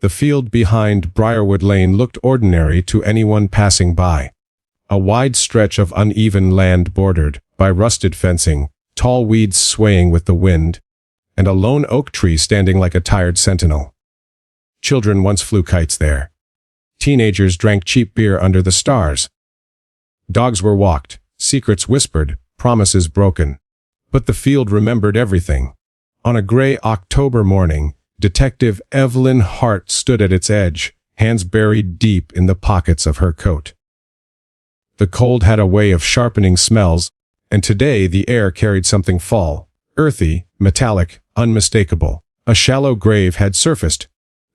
The field behind Briarwood Lane looked ordinary to anyone passing by. A wide stretch of uneven land bordered by rusted fencing, tall weeds swaying with the wind, and a lone oak tree standing like a tired sentinel. Children once flew kites there. Teenagers drank cheap beer under the stars. Dogs were walked, secrets whispered, promises broken. But the field remembered everything. On a gray October morning, Detective Evelyn Hart stood at its edge, hands buried deep in the pockets of her coat. The cold had a way of sharpening smells, and today the air carried something fall, earthy, metallic, unmistakable. A shallow grave had surfaced.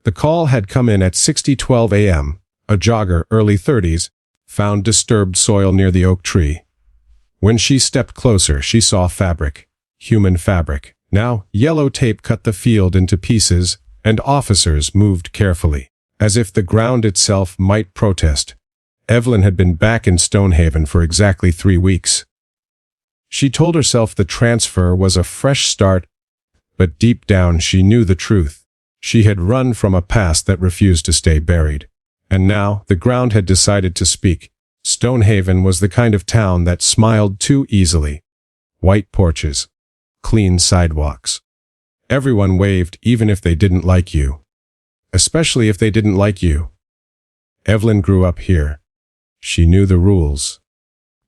The call had come in at 6:12 a.m. A jogger, early 30s, found disturbed soil near the oak tree. When she stepped closer, she saw fabric, human fabric. Now, yellow tape cut the field into pieces, and officers moved carefully, as if the ground itself might protest. Evelyn had been back in Stonehaven for exactly 3 weeks. She told herself the transfer was a fresh start, but deep down she knew the truth. She had run from a past that refused to stay buried. And now, the ground had decided to speak. Stonehaven was the kind of town that smiled too easily. White porches. Clean sidewalks. Everyone waved even if they didn't like you. Especially if they didn't like you. Evelyn grew up here. She knew the rules.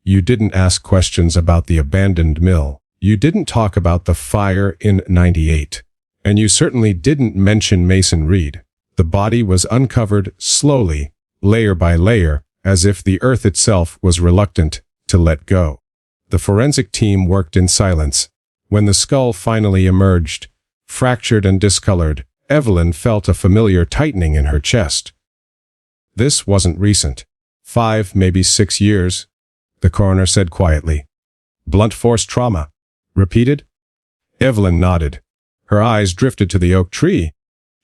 You didn't ask questions about the abandoned mill. You didn't talk about the fire in '98. And you certainly didn't mention Mason Reed. The body was uncovered slowly, layer by layer, as if the earth itself was reluctant to let go. The forensic team worked in silence. When the skull finally emerged, fractured and discolored, Evelyn felt a familiar tightening in her chest. This wasn't recent. 5, maybe 6 years, the coroner said quietly. Blunt force trauma. Repeated? Evelyn nodded. Her eyes drifted to the oak tree.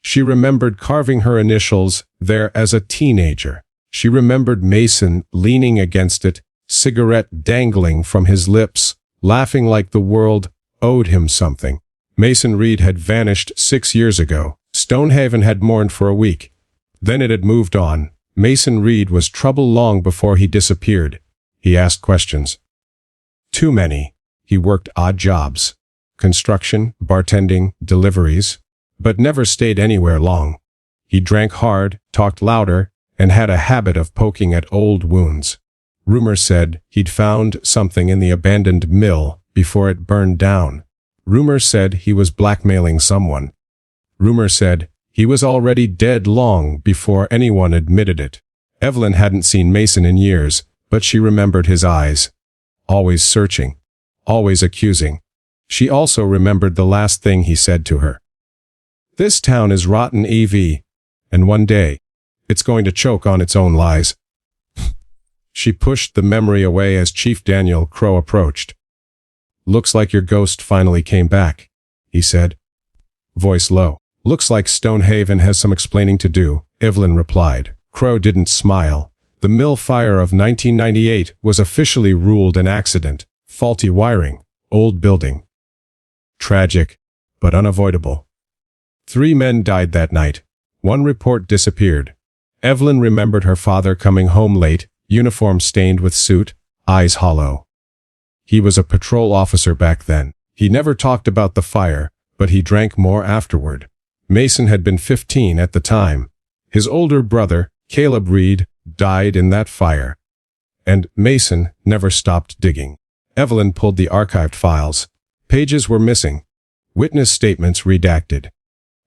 She remembered carving her initials there as a teenager. She remembered Mason leaning against it, cigarette dangling from his lips, laughing like the world owed him something. Mason Reed had vanished 6 years ago. Stonehaven had mourned for a week. Then it had moved on. Mason Reed was trouble long before he disappeared. He asked questions. Too many. He worked odd jobs. Construction, bartending, deliveries, but never stayed anywhere long. He drank hard, talked louder, and had a habit of poking at old wounds. Rumor said he'd found something in the abandoned mill before it burned down. Rumor said he was blackmailing someone. Rumor said he was already dead long before anyone admitted it. Evelyn hadn't seen Mason in years, but she remembered his eyes. Always searching. Always accusing. She also remembered the last thing he said to her. This town is rotten EV, and one day, it's going to choke on its own lies. She pushed the memory away as Chief Daniel Crow approached. Looks like your ghost finally came back, he said. Voice low. Looks like Stonehaven has some explaining to do, Evelyn replied. Crow didn't smile. The mill fire of 1998 was officially ruled an accident. Faulty wiring. Old building. Tragic, but unavoidable. 3 men died that night. 1 report disappeared. Evelyn remembered her father coming home late, uniform stained with soot, eyes hollow. He was a patrol officer back then. He never talked about the fire, but he drank more afterward. Mason had been 15 at the time. His older brother, Caleb Reed, died in that fire. And Mason never stopped digging. Evelyn pulled the archived files. Pages were missing. Witness statements redacted.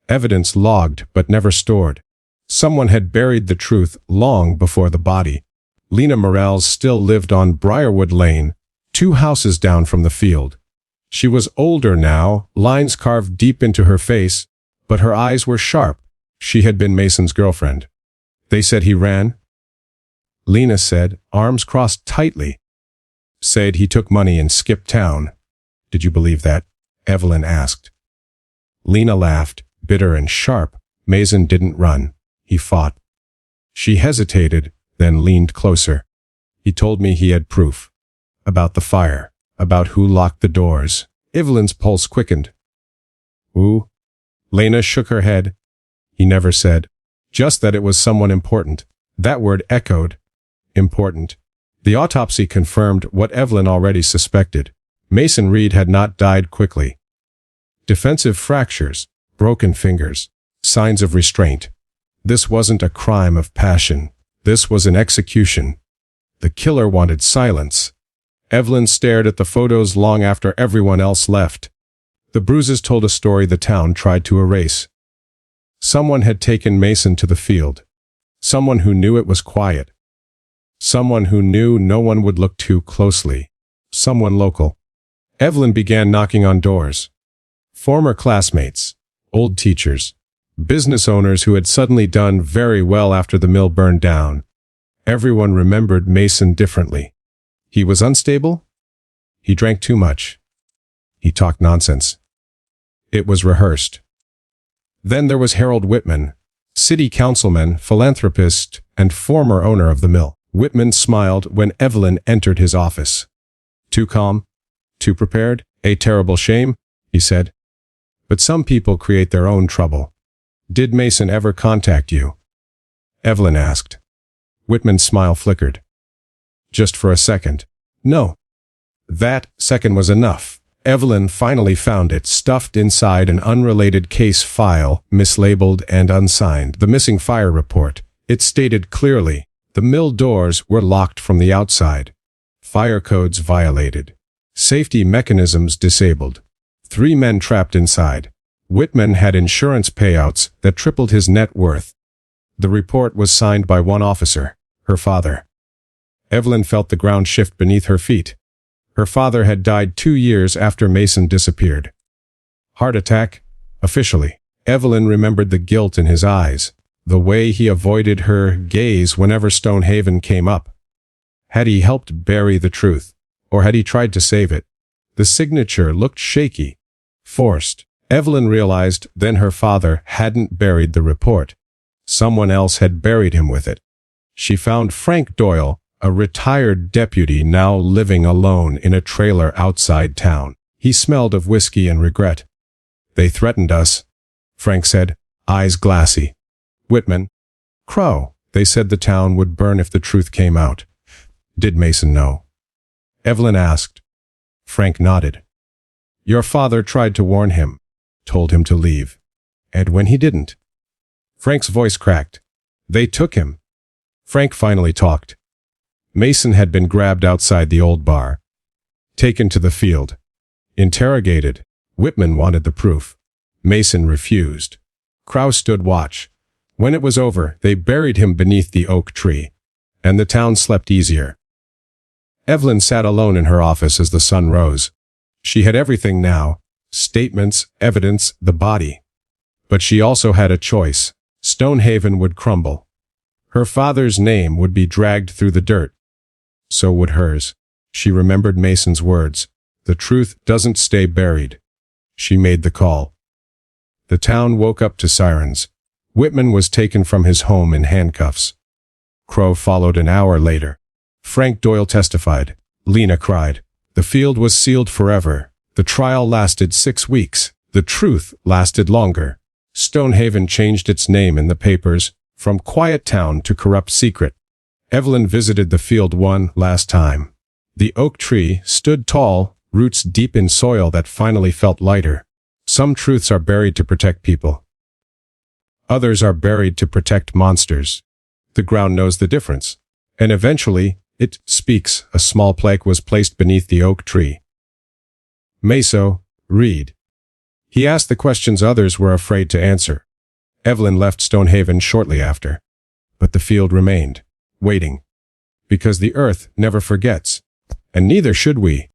Evidence logged but never stored. Someone had buried the truth long before the body. Lena Morales still lived on Briarwood Lane, 2 houses down from the field. She was older now, lines carved deep into her face, but her eyes were sharp. She had been Mason's girlfriend. They said he ran? Lena said, arms crossed tightly. Said he took money and skipped town. Did you believe that? Evelyn asked. Lena laughed, bitter and sharp. Mason didn't run. He fought. She hesitated, then leaned closer. He told me he had proof. About the fire. About who locked the doors. Evelyn's pulse quickened. Who? Lena shook her head. He never said. Just that it was someone important. That word echoed. Important. The autopsy confirmed what Evelyn already suspected. Mason Reed had not died quickly. Defensive fractures, broken fingers, signs of restraint. This wasn't a crime of passion. This was an execution. The killer wanted silence. Evelyn stared at the photos long after everyone else left. The bruises told a story the town tried to erase. Someone had taken Mason to the field. Someone who knew it was quiet. Someone who knew no one would look too closely. Someone local. Evelyn began knocking on doors. Former classmates, old teachers, business owners who had suddenly done very well after the mill burned down. Everyone remembered Mason differently. He was unstable. He drank too much. He talked nonsense. It was rehearsed. Then there was Harold Whitman, city councilman, philanthropist, and former owner of the mill. Whitman smiled when Evelyn entered his office. Too calm? Too prepared? A terrible shame, he said. But some people create their own trouble. Did Mason ever contact you? Evelyn asked. Whitman's smile flickered. Just for a second. No. That second was enough. Evelyn finally found it stuffed inside an unrelated case file, mislabeled and unsigned. The missing fire report. It stated clearly, the mill doors were locked from the outside. Fire codes violated. Safety mechanisms disabled. 3 men trapped inside. Whitman had insurance payouts that tripled his net worth. The report was signed by one officer, her father. Evelyn felt the ground shift beneath her feet. Her father had died 2 years after Mason disappeared. Heart attack? Officially. Evelyn remembered the guilt in his eyes, the way he avoided her gaze whenever Stonehaven came up. Had he helped bury the truth, or had he tried to save it? The signature looked shaky, forced. Evelyn realized then her father hadn't buried the report. Someone else had buried him with it. She found Frank Doyle, a retired deputy now living alone in a trailer outside town. He smelled of whiskey and regret. They threatened us, Frank said, eyes glassy. Whitman. Crow. They said the town would burn if the truth came out. Did Mason know? Evelyn asked. Frank nodded. Your father tried to warn him, told him to leave. And when he didn't? Frank's voice cracked. They took him. Frank finally talked. Mason had been grabbed outside the old bar. Taken to the field. Interrogated. Whitman wanted the proof. Mason refused. Crow stood watch. When it was over, they buried him beneath the oak tree. And the town slept easier. Evelyn sat alone in her office as the sun rose. She had everything now. Statements, evidence, the body. But she also had a choice. Stonehaven would crumble. Her father's name would be dragged through the dirt. So would hers. She remembered Mason's words. The truth doesn't stay buried. She made the call. The town woke up to sirens. Whitman was taken from his home in handcuffs. Crow followed an hour later. Frank Doyle testified. Lena cried. The field was sealed forever. The trial lasted 6 weeks. The truth lasted longer. Stonehaven changed its name in the papers, from quiet town to corrupt secret. Evelyn visited the field one last time. The oak tree stood tall, roots deep in soil that finally felt lighter. Some truths are buried to protect people. Others are buried to protect monsters. The ground knows the difference. And eventually, it speaks. A small plaque was placed beneath the oak tree. Mason Reed. He asked the questions others were afraid to answer. Evelyn left Stonehaven shortly after. But the field remained, waiting. Because the earth never forgets. And neither should we.